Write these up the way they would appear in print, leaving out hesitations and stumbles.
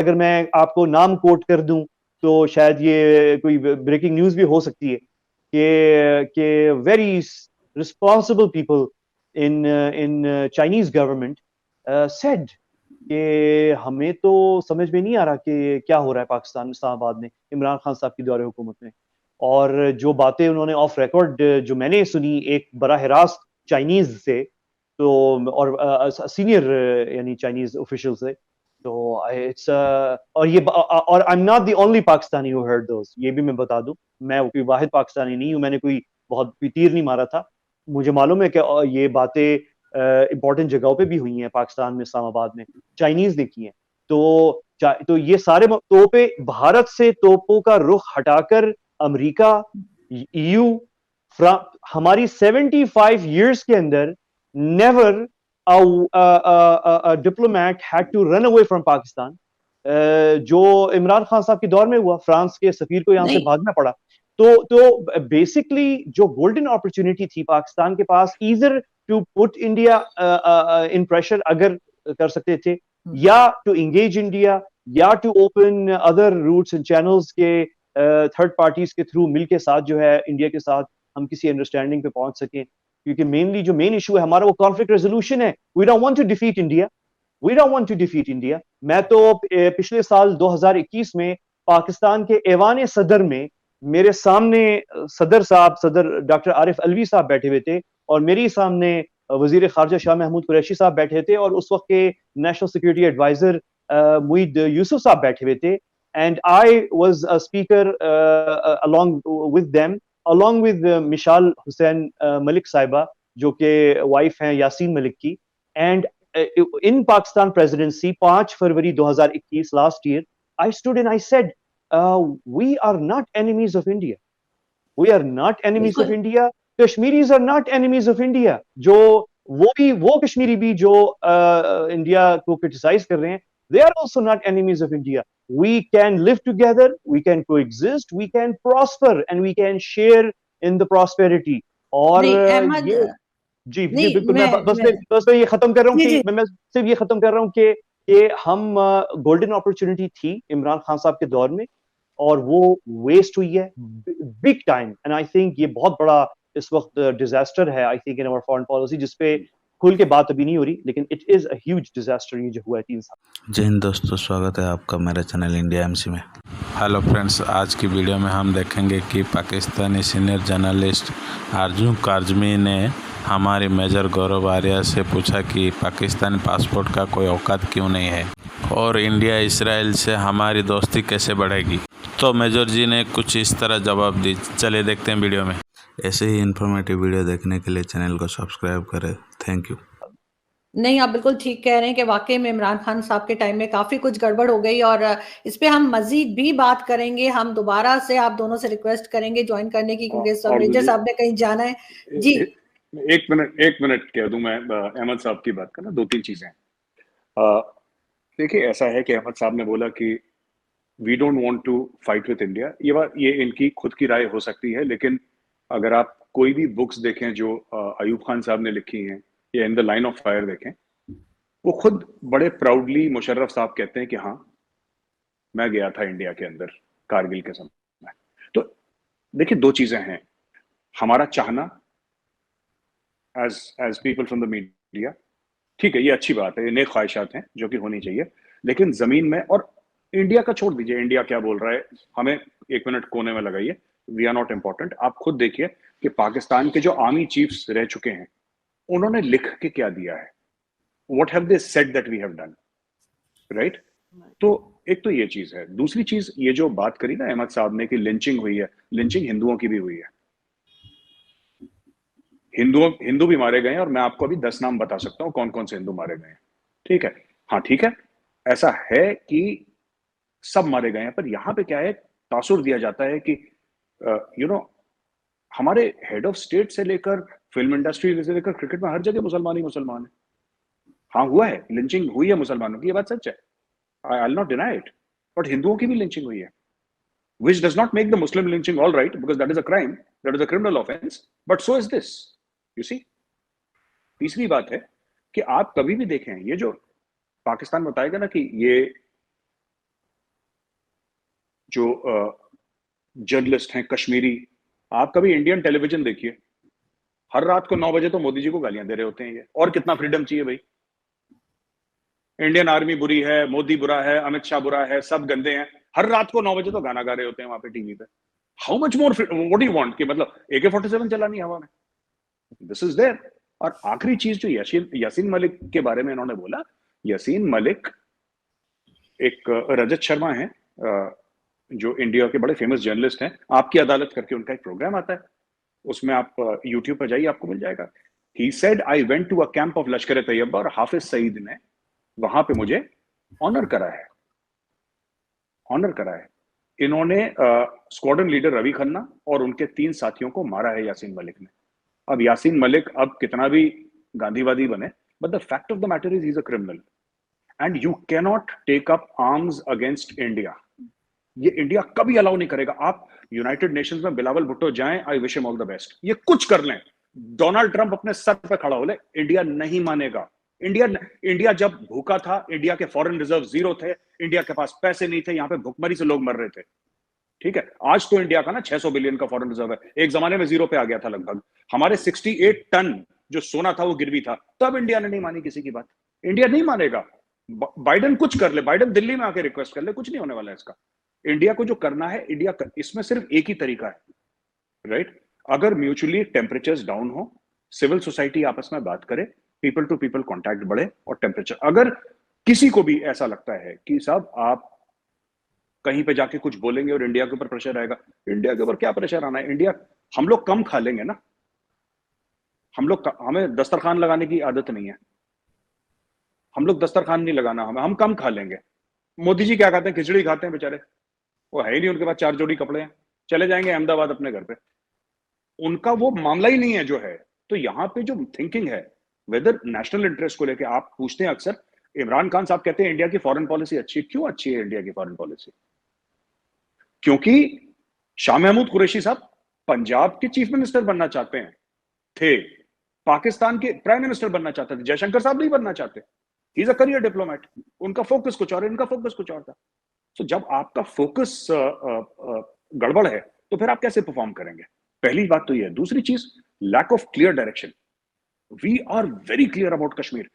अगर मैं आपको नाम कोट कर दूं तो शायद ये कोई ब्रेकिंग न्यूज भी हो सकती है कि very responsible people in in Chinese government said कि हमें तो समझ में नहीं आ रहा कि क्या हो रहा है पाकिस्तान इस्लामाबाद में इमरान खान साहब की दौरे हुकूमत में। और जो बातें उन्होंने ऑफ रिकॉर्ड जो मैंने सुनी एक बराह रास्त चाइनीज से, तो और सीनियर यानी चाइनीज ऑफिशियल से, तो इट्स और ये और I am not the only Pakistani who heard those, ये भी मैं बता दूं। मैं कोई वाहिद पाकिस्तानी नहीं हूं, मैंने कोई तीर नहीं मारा था। मुझे मालूम है कि ये बातें इंपॉर्टेंट जगहों पे भी हुई हैं पाकिस्तान में, इस्लामाबाद में चाइनीज ने की हैं। तो ये सारे तोपे भारत से तोपों का रुख हटाकर अमेरिका, ईयू, हमारी 75 ईयर्स के अंदर never diplomat had to run away from Pakistan. जो इमरान खान साहब के दौर में हुआ, फ्रांस के सफीर को यहां से नहीं भागना पड़ा। तो बेसिकली जो गोल्डन अपॉर्चुनिटी थी पाकिस्तान के पास, either to put India in pressure अगर कर सकते थे, या टू एंगेज इंडिया, या to open other routes and channels के थर्ड पार्टीज के थ्रू मिल के साथ जो है इंडिया के साथ हम किसी अंडरस्टैंडिंग पे पहुंच सकें। क्योंकि मेनली जो मेन इशू है हमारा वो कॉन्फ्लिक्ट रेजोल्यूशन है। We don't want to defeat India, we don't want to defeat India. मैं तो पिछले साल 2021 में पाकिस्तान के ऐवान सदर में मेरे सामने सदर साहब, सदर डॉक्टर आरिफ अलवी साहब बैठे हुए थे, और मेरे सामने वजीर खारजा शाह महमूद कुरैशी साहब बैठे थे, और उस वक्त के national security adviser Moeed Yusuf साहब बैठे हुए थे। And I was a speaker along with them, along with Mishal Hussain Malik साहिबा, जो कि वाइफ हैं यासीन मलिक की। And in Pakistan presidency 5 February 2021 last year, I stood and I said, we are not enemies of India, we are not enemies of बिल्कुल India, Kashmiris are not enemies of India। जो वो कश्मीरी भी जो India को criticise कर रहे हैं, they are also not enemies of India। we can live together, we can coexist, we can prosper, and we can share in the prosperity। और नहीं अहमद, ये जी जी नहीं बिल्कुल। मैं बस मैं ये खत्म कर रहा हूँ जी कि जी मैं सिर्फ ये खत्म कर रहा हूँ कि हम गोल्डन अपॉर्चुनिटी थी इमरान खान साहब के दौर में, और वो वेस्ट हुई है big time. And I think ये बहुत बड़ा इस वक्त डिजास्टर है, I think in our foreign policy, जिसपे खुल के बात अभी नहीं हो रही, लेकिन it is a huge disaster ये जो हुआ है 3 साल। जय हिंद दोस्तों, स्वागत है आपका मेरे चैनल इंडिया एमसी में। हेलो फ्रेंड्स, आज की वीडियो में हम देखेंगे कि पाकिस्तानी सीनियर जर्नलिस्ट अर्जुन काजमी ने हमारे मेजर गौरव आर्या से पूछा कि पाकिस्तानी पासपोर्ट का कोई औकात क्यों नहीं है और इंडिया इसराइल से हमारी दोस्ती कैसे बढ़ेगी। तो मेजर जी ने कुछ इस तरह जवाब दी। चलिए देखते हैं वीडियो में। ऐसे ही इन्फॉर्मेटिव वीडियो देखने के लिए चैनल को सब्सक्राइब करें। Thank you. नहीं, आप बिल्कुल ठीक कह रहे हैं कि वाकई में इमरान खान साहब के टाइम में काफी कुछ गड़बड़ हो गई, और इस पे हम मजीद भी बात करेंगे। हम दोबारा से आप दोनों से रिक्वेस्ट करेंगे ज्वाइन करने की, क्योंकि सब और मेजर साहब ने कहीं जाना है जी। एक मिनट कह दूं मैं अहमद साहब की बात करना। दो तीन चीजें देखिए, ऐसा है कि अहमद साहब ने बोला कि we don't want to fight with India. ये इनकी खुद की राय हो सकती है, लेकिन अगर आप कोई भी बुक्स देखें जो अयूब खान साहब ने लिखी हैं, या in the line of fire देखें, वो खुद बड़े प्राउडली मुशर्रफ साहब कहते हैं कि हाँ, मैं गया था इंडिया के अंदर कारगिल के समय। तो देखिए, दो चीजें हैं। हमारा चाहना as people from the media, ठीक है, ये अच्छी बात है, ये नेक ख्वाहिशात हैं जो कि होनी चाहिए, लेकिन जमीन में, और इंडिया का छोड़ दीजिए, इंडिया क्या बोल रहा है हमें एक मिनट कोने में लगाइए, वी आर नॉट इम्पोर्टेंट। आप खुद देखिए कि पाकिस्तान के जो आर्मी चीफ्स रह चुके हैं, उन्होंने लिख के क्या दिया है, what have they said that we have done, right. तो एक तो ये चीज है। दूसरी चीज, ये जो बात करी ना अहमद साहब ने कि लिंचिंग हुई है, लिंचिंग हिंदुओं की भी हुई है। हिंदू भी मारे गए हैं, और मैं आपको अभी 10 नाम बता सकता हूं कौन कौन से हिंदू मारे गए हैं। ठीक है, हाँ ठीक है, ऐसा है कि सब मारे गए हैं, पर यहां पे क्या है, तासुर दिया जाता है कि यू नो हमारे हेड ऑफ स्टेट से लेकर फिल्म इंडस्ट्री से लेकर क्रिकेट में हर जगह मुसलमान ही मुसलमान है। हाँ, हुआ है, लिंचिंग हुई है मुसलमानों की, ये बात सच है, I will not deny it, but हिंदुओं की भी लिंचिंग हुई है, which does not make the Muslim lynching all right, because that is a crime, that is a criminal offense, but so is this, you see। तीसरी बात है कि आप कभी भी देखें, ये जो पाकिस्तान बताएगा ना कि ये जो जर्नलिस्ट हैं कश्मीरी, आप कभी इंडियन टेलीविजन देखिए, हर रात को 9 बजे तो मोदी जी को गालियां दे रहे होते हैं ये। और कितना फ्रीडम चाहिए भाई? इंडियन आर्मी बुरी है, मोदी बुरा है, अमित शाह बुरा है, सब गंदे हैं, हर रात को 9 बजे तो गाना गा रहे होते हैं वहां पे टीवी पे। How much more what you want? कि मतलब AK-47 चलानी हवा में? This is there. और आखिरी चीज जो यासीन मलिक के बारे में इन्होंने बोला, यासीन मलिक एक रजत शर्मा है जो इंडिया के बड़े फेमस जर्नलिस्ट हैं, आपकी अदालत करके उनका एक प्रोग्राम आता है, उसमें आप यूट्यूब पर जाइए, आपको मिल जाएगा। He said I went to a camp of Lashkar Taiba और हाफिज सईद ने वहां पे मुझे ऑनर करा है, ऑनर करा है। इन्होंने स्क्वाड्रन लीडर रवि खन्ना और उनके 3 साथियों को मारा है यासीन मलिक ने। अब यासीन मलिक अब कितना भी गांधीवादी बने, but the fact of the matter is he is a criminal and you can not take up arms against India. ये इंडिया कभी अलाउ नहीं करेगा। आप यूनाइटेड नेशंस में बिलावल भुट्टो जाएं, I wish him all the best, ये कुछ कर लें, डोनाल्ड ट्रंप अपने सर पे खड़ा हो ले, इंडिया नहीं मानेगा। इंडिया जब भूखा था, इंडिया के फॉरेन रिजर्व 0 थे, इंडिया के पास पैसे नहीं थे, यहां पे भुखमरी से लोग मर रहे थे, ठीक है। आज तो इंडिया का ना 600 बिलियन का फॉरेन रिजर्व है, एक जमाने में 0 पे आ गया था लगभग। हमारे 68 टन जो सोना था वो गिरवी था, तब इंडिया ने नहीं मानी किसी की बात। इंडिया नहीं मानेगा। बाइडेन कुछ कर ले, बाइडेन दिल्ली में आके रिक्वेस्ट कर ले, कुछ नहीं होने वाला है इसका। इंडिया को जो करना है, इसमें सिर्फ एक ही तरीका है, राइट? अगर म्यूचुअली टेम्परेचर्स डाउन हो, सिविल सोसाइटी आपस में बात करे, पीपल टू पीपल कांटेक्ट बढ़े, और टेम्परेचर, अगर किसी को भी ऐसा लगता है कि साहब आप कहीं पे जाके कुछ बोलेंगे और इंडिया के ऊपर प्रेशर आएगा, इंडिया के ऊपर क्या प्रेशर आना है? इंडिया, हम लोग कम खा लेंगे ना, हमें दस्तरखान लगाने की आदत नहीं है, हम लोग दस्तरखान नहीं लगाना, हम कम खा लेंगे। मोदी जी क्या खाते हैं? खिचड़ी खाते हैं बेचारे, वो है ही नहीं उनके पास 4 जोड़ी कपड़े हैं, चले जाएंगे अहमदाबाद अपने घर पे, उनका वो मामला ही नहीं है जो है। तो यहाँ पे जो थिंकिंग है, वेदर नेशनल इंटरेस्ट को लेके आप पूछते हैं अक्सर, इमरान खान साहब कहते हैं इंडिया की फॉरेन पॉलिसी अच्छी है। क्यों अच्छी है इंडिया की फॉरेन पॉलिसी? क्योंकि शाह महमूद कुरैशी साहब पंजाब के चीफ मिनिस्टर बनना चाहते हैं, थे, पाकिस्तान के प्राइम मिनिस्टर बनना चाहते थे, जयशंकर साहब नहीं बनना चाहते। ही इज अ करियर डिप्लोमेट, उनका फोकस कुछ और है, इनका फोकस कुछ और था। तो जब आपका फोकस गड़बड़ है तो फिर आप कैसे परफॉर्म करेंगे? पहली बात तो ये है। दूसरी चीज, lack of clear direction. We are very clear about Kashmir,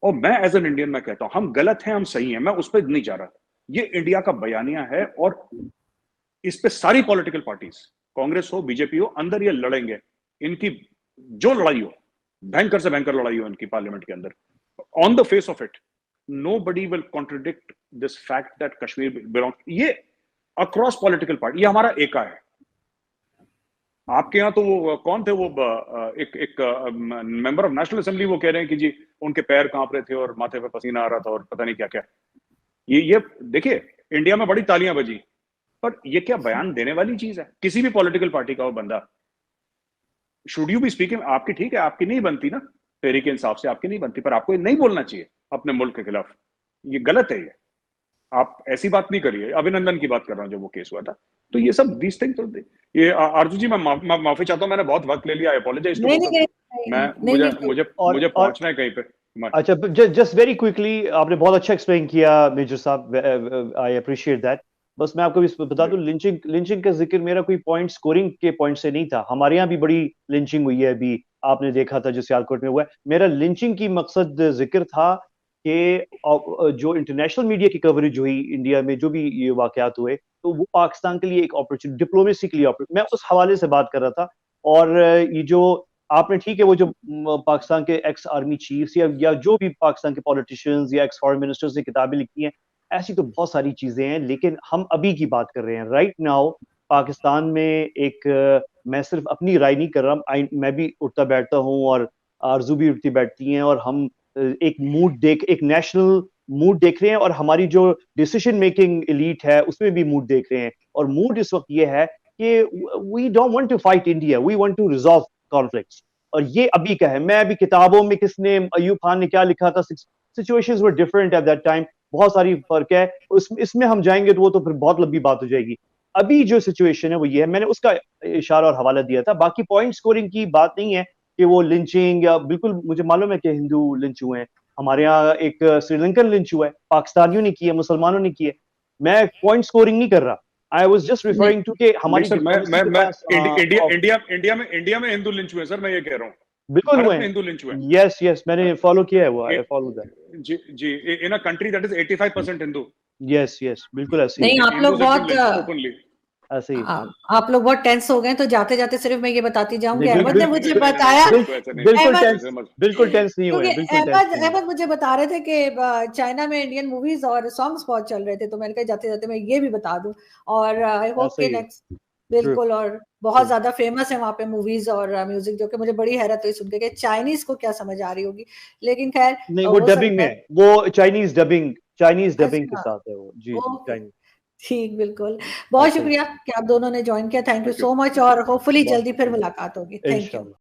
और मैं एज एन इंडियन मैं कहता हूं हम गलत हैं, हम सही हैं, मैं उस पर नहीं जा रहा। ये इंडिया का बयानिया है और इस पे सारी पॉलिटिकल पार्टीज, कांग्रेस हो बीजेपी हो, अंदर ये लड़ेंगे। इनकी जो लड़ाई हो, भयंकर से भयंकर लड़ाई हो इनकी पार्लियामेंट के अंदर, on the face of it nobody will contradict this fact that Kashmir belongs, ये अक्रॉस पॉलिटिकल पार्टी, ये हमारा एका है। आपके यहाँ तो वो कौन थे, वो एक मेंबर ऑफ नेशनल असेंबली, वो कह रहे हैं कि जी उनके पैर कांप रहे थे और माथे पे पसीना आ रहा था और पता नहीं क्या क्या। ये देखिए, इंडिया में बड़ी तालियां बजी, पर ये क्या बयान देने वाली चीज है? किसी भी पॉलिटिकल पार्टी का वो बंदा, शुड यू बी स्पीकिंग, आपकी ठीक है, आपकी नहीं बनती ना, तहरीक इंसाफ से आपकी नहीं बनती, पर आपको ये नहीं बोलना चाहिए अपने मुल्क के खिलाफ, ये गलत है। ये आप ऐसी बात नहीं करिए। अभिनंदन की बात कर रहा हूं, जब वो केस हुआ था, तो ये सब दीस थिंग, तो ये आरजू जी मैं माफी चाहता हूं, मैंने बहुत वक्त ले लिया, आई अपोलोजाइज टू मुझे पहुंचना है कहीं पे। अच्छा, जस्ट वेरी क्विकली, आपने बहुत अच्छा एक्सप्लेन किया मेजर साहब, आई अप्रिशिएट दैट। बस मैं आपको भी बता दूं, लिंचिंग का जिक्र मेरा कोई पॉइंट स्कोरिंग के पॉइंट से नहीं था। हमारे यहाँ भी बड़ी लिंचिंग हुई है, अभी आपने देखा था जो सियालकोट में हुआ है। मेरा लिंचिंग की मकसद जिक्र था कि जो इंटरनेशनल मीडिया की कवरेज हुई इंडिया में, जो भी ये वाकयात हुए, तो वो पाकिस्तान के लिए एक अपॉर्चुनिटी, डिप्लोमेसी के लिए मैं उस हवाले से बात कर रहा था। और ये जो आपने, ठीक है, वो जो पाकिस्तान के एक्स आर्मी चीफ्स या जो भी पाकिस्तान के पॉलिटिशियंस या एक्स फॉरेन मिनिस्टर्स ने किताबें लिखी हैं, ऐसी तो बहुत सारी चीजें हैं, लेकिन हम अभी की बात कर रहे हैं। राइट नाउ पाकिस्तान में एक, मैं सिर्फ अपनी राय नहीं कर रहा, मैं भी उठता बैठता हूँ और आरजू भी उठती बैठती हैं, और हम एक नेशनल मूड देख रहे हैं, और हमारी जो डिसीजन मेकिंग एलीट है उसमें भी मूड देख रहे हैं। और मूड इस वक्त ये है कि we don't want to fight India, we want to resolve conflicts. और ये अभी का है। मैं अभी किताबों में, किसने, अयूब खान ने क्या लिखा था, situations were different at that time, बहुत सारी फर्क है। इसमें हम जाएंगे तो वो तो फिर बहुत लंबी बात हो जाएगी। अभी जो सिचुएशन है वो ये है, मैंने उसका इशारा और हवाला दिया था। बाकी पॉइंट स्कोरिंग की बात नहीं है कि वो लिंचिंग, या बिल्कुल मुझे मालूम है कि हिंदू लिंच हुए हैं, हमारे यहाँ एक श्रीलंकन लिंच हुआ है, पाकिस्तानियों ने किया, मुसलमानों ने किया। मैं पॉइंट स्कोरिंग नहीं कर रहा, I was just referring to के हमारी सर, मैं diplomacy के पास, इंडिया में हिंदू लिंच हुए सर, मैं ये कह रहा हूँ, बिल्कुल भारत हुए में हैं। हिंदू लिंच हुए। यस यस, मैंने फॉलो किया है वो, आई फॉलो दैट। जी, in a country that is 85% Hindu, yes yes, बिल्कुल ऐसे ही नहीं, आप लोग बहुत ओपनली। ऐसे ही। आप लोग बहुत टेंस हो गए, तो जाते जाते सिर्फ मैं ये बताती जाऊंगी, नहीं, अहमद ने मुझे बताया, बिल्कुल टेंस नहीं हुए, क्योंकि बिल्कुल टेंस नहीं हुए। अहमद मुझे बता रहे थे कि चाइना में इंडियन मूवीज और सॉन्ग्स बहुत चल रहे थे, तो मैंने कहा जाते जाते मैं ये भी बता दूं, और आई होप ऐसे कि ही है। नेक्स्ट, बिल्कुल, और बहुत True. ज्यादा फेमस है वहाँ पे मूवीज और म्यूजिक, जो कि मुझे बड़ी हैरत हुई सुन के कि चाइनीज को क्या समझ आ रही होगी, लेकिन खैर नहीं, वो हो डबिंग सकता है। में, वो चाइनीज डबिंग के अच्छा, साथ है वो। जी जी, ओके, चाइनीज। ठीक, बिल्कुल। बहुत ऐसे ही। शुक्रिया कि आप दोनों ने ज्वाइन किया, thank you Thank you. So much, और होपफुली बहुत जल्दी फिर मुलाकात होगी, थैंक यू। इंशाल्लाह।